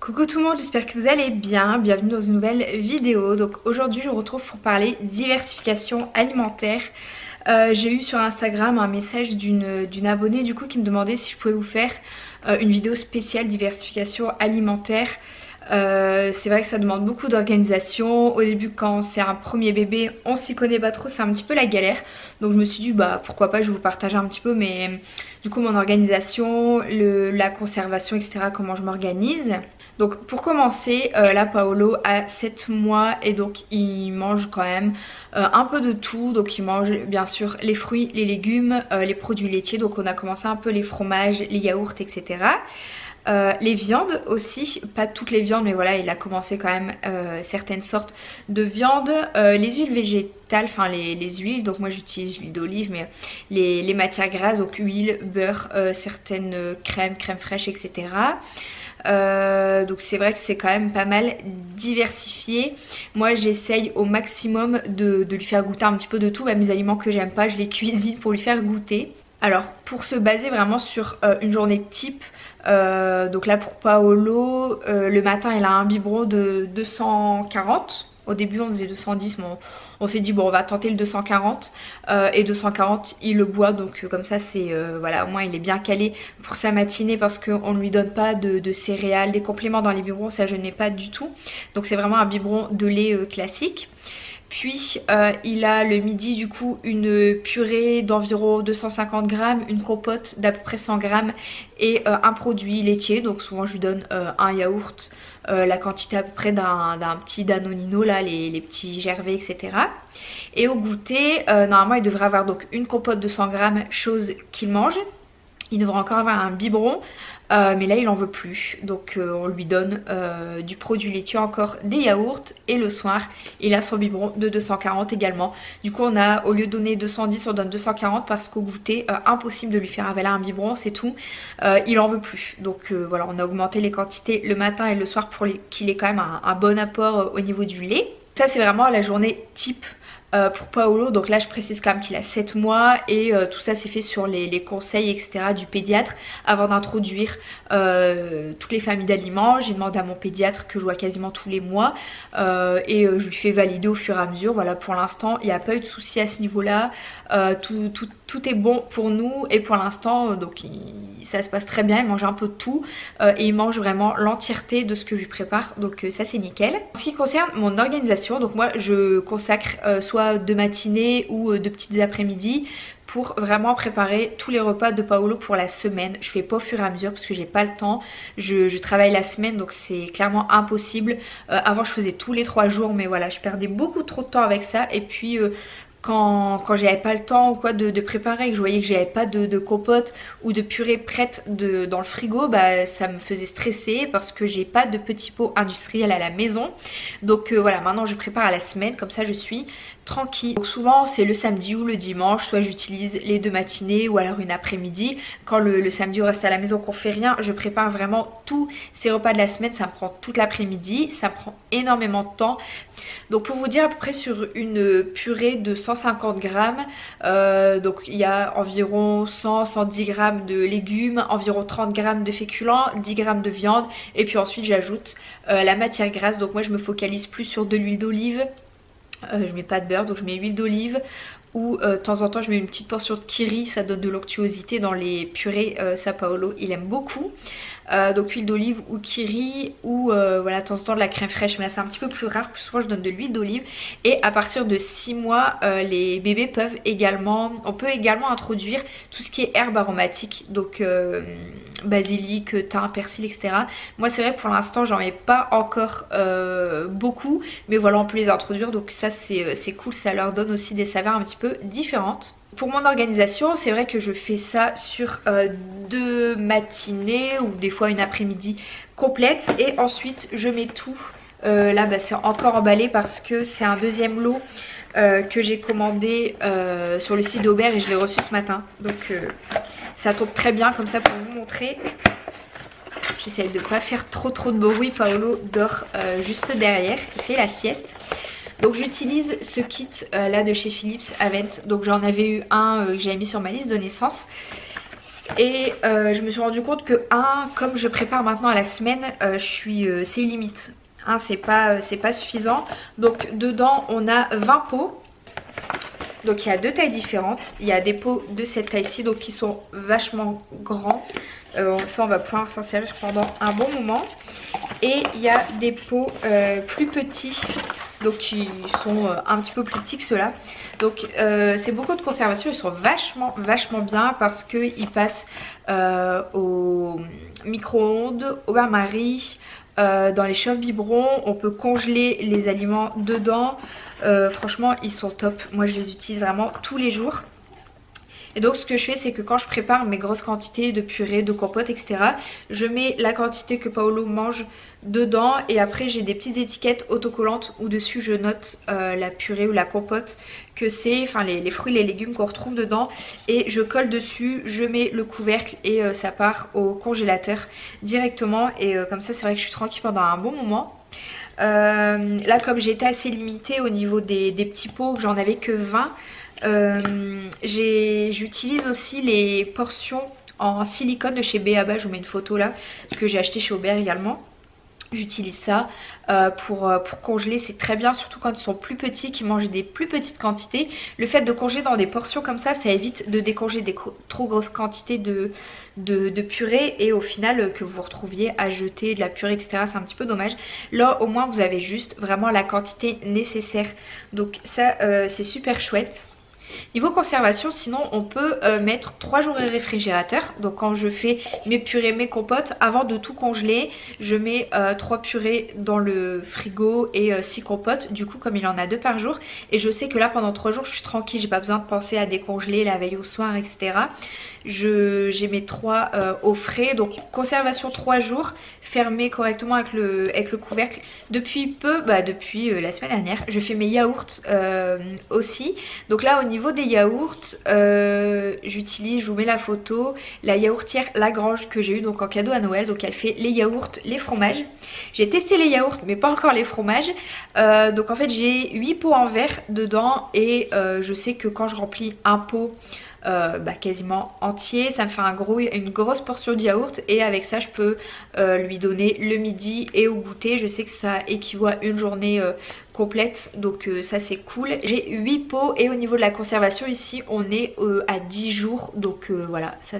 Coucou tout le monde, j'espère que vous allez bien, bienvenue dans une nouvelle vidéo. Donc aujourd'hui je vous retrouve pour parler diversification alimentaire. J'ai eu sur Instagram un message d'une abonnée du coup qui me demandait si je pouvais vous faire une vidéo spéciale diversification alimentaire. C'est vrai que ça demande beaucoup d'organisation. Au début quand c'est un premier bébé on s'y connaît pas trop, c'est un petit peu la galère. Donc je me suis dit bah pourquoi pas, je vais vous partager un petit peu mais du coup mon organisation, la conservation etc, comment je m'organise. Donc pour commencer, là Paolo a 7 mois et donc il mange quand même un peu de tout. Donc il mange bien sûr les fruits, les légumes, les produits laitiers. Donc on a commencé un peu les fromages, les yaourts etc. Les viandes aussi, pas toutes les viandes mais voilà il a commencé quand même certaines sortes de viande. Les huiles végétales, enfin les huiles, donc moi j'utilise l'huile d'olive mais les matières grasses, donc huile, beurre, certaines crèmes fraîches etc. Donc c'est vrai que c'est quand même pas mal diversifié. Moi j'essaye au maximum de lui faire goûter un petit peu de tout. Même les aliments que j'aime pas je les cuisine pour lui faire goûter. Alors pour se baser vraiment sur une journée type, donc là pour Paolo, le matin il a un biberon de 240. Au début on faisait 210 mais on s'est dit bon on va tenter le 240 et 240 il le boit. Donc comme ça c'est voilà, au moins il est bien calé pour sa matinée parce qu'on ne lui donne pas de céréales, des compléments dans les biberons, ça je ne mets pas du tout. Donc c'est vraiment un biberon de lait classique. Puis il a le midi du coup une purée d'environ 250 grammes, une compote d'à peu près 100 grammes et un produit laitier. Donc souvent je lui donne un yaourt, la quantité à peu près d'un petit Danonino là, les petits gervais etc. Et au goûter, normalement il devrait avoir donc une compote de 100 grammes, chose qu'il mange. Il devrait encore avoir un biberon, mais là il en veut plus. Donc on lui donne du produit laitier, encore des yaourts. Et le soir il a son biberon de 240 également. Du coup on a, au lieu de donner 210 on donne 240 parce qu'au goûter impossible de lui faire avaler un biberon, c'est tout. Il en veut plus. Donc voilà, on a augmenté les quantités le matin et le soir pour qu'il ait quand même un bon apport au niveau du lait. Ça c'est vraiment la journée type pour Paolo. Donc là je précise quand même qu'il a 7 mois et tout ça c'est fait sur les conseils etc du pédiatre avant d'introduire toutes les familles d'aliments. J'ai demandé à mon pédiatre que je vois quasiment tous les mois et je lui fais valider au fur et à mesure. Voilà, pour l'instant il n'y a pas eu de souci à ce niveau là. Tout est bon pour nous et pour l'instant donc ça se passe très bien. Il mange un peu de tout et il mange vraiment l'entièreté de ce que je lui prépare, donc ça c'est nickel. En ce qui concerne mon organisation, donc moi je consacre soit de matinée ou de petites après-midi pour vraiment préparer tous les repas de Paolo pour la semaine. Je fais pas au fur et à mesure parce que j'ai pas le temps. Je travaille la semaine donc c'est clairement impossible. Avant je faisais tous les 3 jours mais voilà, je perdais beaucoup trop de temps avec ça. Et puis quand j'avais pas le temps ou quoi de préparer et que je voyais que j'avais pas de compote ou de purée prête dans le frigo, bah ça me faisait stresser parce que j'ai pas de petits pots industriels à la maison. Donc voilà, maintenant je prépare à la semaine, comme ça je suis tranquille. Donc souvent c'est le samedi ou le dimanche, soit j'utilise les 2 matinées ou alors une après-midi. Quand le samedi on reste à la maison qu'on fait rien, je prépare vraiment tous ces repas de la semaine. Ça me prend toute l'après-midi, ça prend énormément de temps. Donc pour vous dire, à peu près sur une purée de 150 grammes, donc il y a environ 100-110 grammes de légumes, environ 30 grammes de féculents, 10 grammes de viande et puis ensuite j'ajoute la matière grasse. Donc moi je me focalise plus sur de l'huile d'olive. Je mets pas de beurre donc je mets huile d'olive ou de temps en temps je mets une petite portion de kiri, ça donne de l'onctuosité dans les purées. Ça Paolo il aime beaucoup. Donc huile d'olive ou kiri ou voilà de temps en temps de la crème fraîche, mais là c'est un petit peu plus rare, plus souvent je donne de l'huile d'olive. Et à partir de 6 mois les bébés peuvent également, on peut également introduire tout ce qui est herbes aromatiques, donc basilic, thym, persil etc. Moi c'est vrai pour l'instant j'en mets pas encore beaucoup, mais voilà on peut les introduire, donc ça c'est cool, ça leur donne aussi des saveurs un petit peu différentes. Pour mon organisation, c'est vrai que je fais ça sur 2 matinées ou des fois une après-midi complète et ensuite je mets tout. Là bah, c'est encore emballé parce que c'est un deuxième lot que j'ai commandé sur le site d'Aubert et je l'ai reçu ce matin. Donc ça tombe très bien comme ça pour vous montrer. J'essaie de ne pas faire trop de bruit. Paolo dort juste derrière, il fait la sieste. Donc j'utilise ce kit là de chez Philips Avent. Donc j'en avais eu un que j'avais mis sur ma liste de naissance. Et je me suis rendu compte que comme je prépare maintenant à la semaine, c'est limite. C'est pas suffisant. Donc dedans on a 20 pots. Donc il y a deux tailles différentes. Il y a des pots de cette taille-ci, donc qui sont vachement grands. Ça on va pouvoir s'en servir pendant un bon moment. Et il y a des pots plus petits, donc qui sont un petit peu plus petits que ceux-là. Donc c'est beaucoup de conservation, ils sont vachement bien parce qu'ils passent au micro-ondes, au bain-marie, dans les chauffe-biberons. On peut congeler les aliments dedans. Franchement ils sont top, moi je les utilise vraiment tous les jours. Et donc ce que je fais, c'est que quand je prépare mes grosses quantités de purée, de compote, etc., je mets la quantité que Paolo mange dedans. Et après j'ai des petites étiquettes autocollantes où dessus je note la purée ou la compote que c'est, enfin les fruits, les légumes qu'on retrouve dedans. Et je colle dessus, je mets le couvercle et ça part au congélateur directement. Et comme ça c'est vrai que je suis tranquille pendant un bon moment. Là comme j'étais assez limitée au niveau des petits pots, que j'en avais que 20, j'utilise aussi les portions en silicone de chez B.A.B.A. Je vous mets une photo là, que j'ai acheté chez Aubert également. J'utilise ça pour congeler, c'est très bien, surtout quand ils sont plus petits, qui mangent des plus petites quantités. Le fait de congeler dans des portions comme ça évite de décongeler des trop grosses quantités de purée et au final que vous retrouviez à jeter de la purée, etc. C'est un petit peu dommage. Là au moins vous avez juste vraiment la quantité nécessaire, donc ça c'est super chouette. Niveau conservation, sinon on peut mettre 3 jours au réfrigérateur. Donc quand je fais mes purées, mes compotes, avant de tout congeler, je mets 3 purées dans le frigo et 6 compotes. Du coup comme il en a 2 par jour. Et je sais que là pendant 3 jours je suis tranquille, j'ai pas besoin de penser à décongeler la veille au soir, etc. J'ai mes 3 au frais, donc conservation 3 jours, fermé correctement avec le couvercle. Depuis depuis la semaine dernière, je fais mes yaourts aussi. Donc là au niveau des yaourts, j'utilise, je vous mets la photo, la yaourtière Lagrange que j'ai eu donc en cadeau à Noël. Donc elle fait les yaourts, les fromages. J'ai testé les yaourts mais pas encore les fromages. Donc en fait j'ai 8 pots en verre dedans et je sais que quand je remplis un pot quasiment entier, ça me fait une grosse portion de yaourt et avec ça je peux lui donner le midi et au goûter. Je sais que ça équivaut à une journée complète, donc ça c'est cool. J'ai 8 pots et au niveau de la conservation ici on est à 10 jours, donc voilà, ça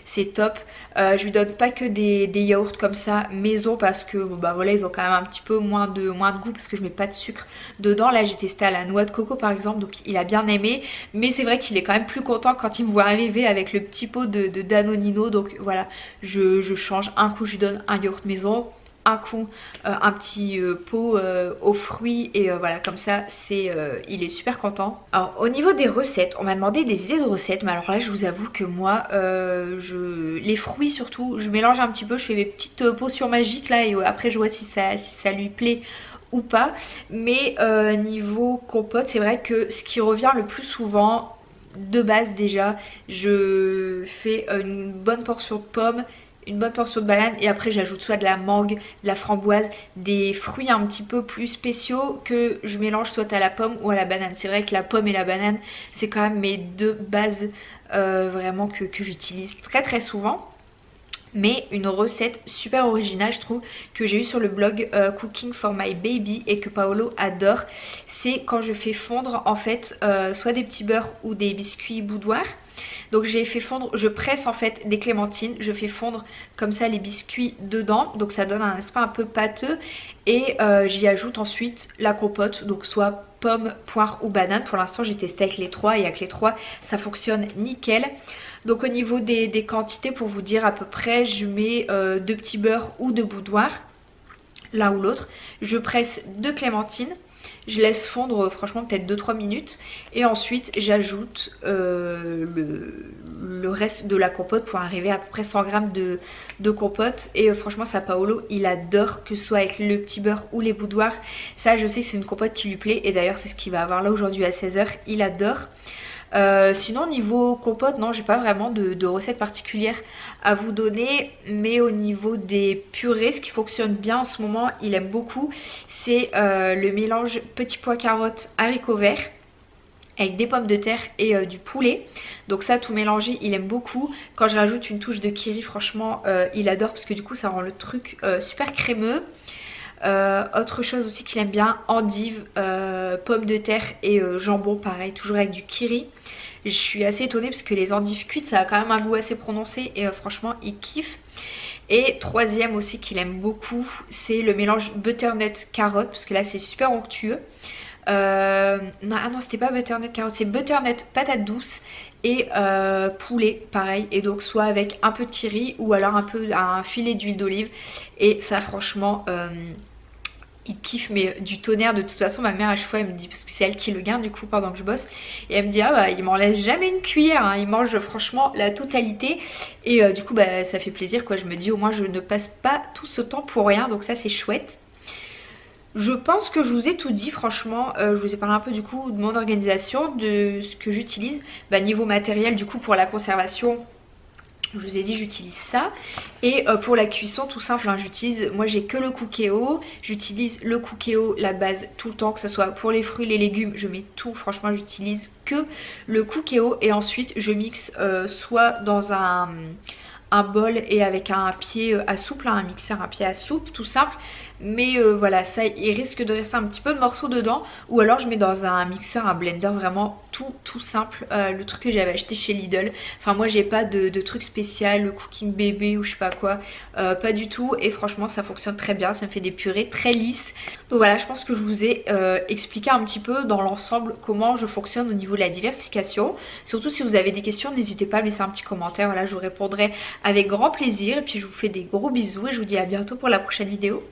c'est top. Je lui donne pas que des yaourts comme ça maison parce que voilà, ils ont quand même un petit peu moins de goût parce que je mets pas de sucre dedans. Là j'ai testé à la noix de coco par exemple, donc il a bien aimé, mais c'est vrai qu'il est quand même plus content quand il me voit arriver avec le petit pot de Danonino. Donc voilà, je change. Un coup je lui donne un yaourt maison, un coup un petit pot aux fruits et voilà, comme ça il est super content. Alors au niveau des recettes, on m'a demandé des idées de recettes, mais alors là je vous avoue que moi les fruits surtout je mélange un petit peu, je fais mes petites potions magiques là et après je vois si ça lui plaît ou pas. Mais niveau compote, c'est vrai que ce qui revient le plus souvent de base, déjà je fais une bonne portion de pommes, une bonne portion de banane et après j'ajoute soit de la mangue, de la framboise, des fruits un petit peu plus spéciaux que je mélange soit à la pomme ou à la banane. C'est vrai que la pomme et la banane c'est quand même mes deux bases vraiment que j'utilise très souvent. Mais une recette super originale je trouve, que j'ai eu sur le blog Cooking for my baby et que Paolo adore, c'est quand je fais fondre en fait soit des petits beurres ou des biscuits boudoir. Donc j'ai fait fondre, je presse en fait des clémentines, je fais fondre comme ça les biscuits dedans, donc ça donne un aspect un peu pâteux et j'y ajoute ensuite la compote, donc soit pomme, poire ou banane. Pour l'instant j'ai testé avec les trois et avec les trois ça fonctionne nickel. Donc au niveau des quantités, pour vous dire à peu près, je mets 2 petits beurres ou 2 boudoirs, l'un ou l'autre. Je presse 2 clémentines, je laisse fondre franchement peut-être 2-3 minutes. Et ensuite j'ajoute le reste de la compote pour arriver à peu près 100 g de compote. Et franchement ça Paolo il adore, que ce soit avec le petit beurre ou les boudoirs. Ça je sais que c'est une compote qui lui plaît et d'ailleurs c'est ce qu'il va avoir là aujourd'hui à 16 h, il adore. Sinon niveau compote non, j'ai pas vraiment de recette particulière à vous donner, mais au niveau des purées, ce qui fonctionne bien en ce moment, il aime beaucoup, c'est le mélange petits pois carottes haricots verts. avec des pommes de terre et du poulet. Donc ça tout mélangé il aime beaucoup. Quand je rajoute une touche de kiri franchement il adore parce que du coup ça rend le truc super crémeux. Autre chose aussi qu'il aime bien, endive, pommes de terre et jambon pareil, toujours avec du kiri. Je suis assez étonnée parce que les endives cuites ça a quand même un goût assez prononcé et franchement il kiffe. Et troisième aussi qu'il aime beaucoup, c'est le mélange butternut carotte parce que là c'est super onctueux. Non, ah non c'était pas butternut carotte, c'est butternut patate douce et poulet pareil, et donc soit avec un peu de kiri ou alors un filet d'huile d'olive, et ça franchement il kiffe mais du tonnerre. De toute façon ma mère à chaque fois elle me dit, parce que c'est elle qui le garde du coup pendant que je bosse, et elle me dit ah bah il m'en laisse jamais une cuillère hein. Il mange franchement la totalité et du coup bah ça fait plaisir quoi. Je me dis au moins je ne passe pas tout ce temps pour rien, donc ça c'est chouette. Je pense que je vous ai tout dit franchement, je vous ai parlé un peu du coup de mon organisation, de ce que j'utilise. Bah, niveau matériel du coup pour la conservation, je vous ai dit j'utilise ça. Et pour la cuisson tout simple hein, moi j'ai que le Cookéo. J'utilise le Cookéo, la base tout le temps, que ce soit pour les fruits, les légumes, je mets tout. Franchement j'utilise que le Cookéo et ensuite je mixe soit dans un bol et avec un pied à soupe, là, un mixeur, un pied à soupe tout simple. Mais voilà, ça il risque de rester un petit peu de morceaux dedans, ou alors je mets dans un mixeur, un blender, vraiment tout simple, le truc que j'avais acheté chez Lidl. Enfin moi j'ai pas de truc spécial, le cooking bébé ou je sais pas quoi, pas du tout, et franchement ça fonctionne très bien, ça me fait des purées très lisses. Donc voilà, je pense que je vous ai expliqué un petit peu dans l'ensemble comment je fonctionne au niveau de la diversification. Surtout si vous avez des questions, n'hésitez pas à me laisser un petit commentaire, voilà, je vous répondrai avec grand plaisir. Et puis je vous fais des gros bisous et je vous dis à bientôt pour la prochaine vidéo.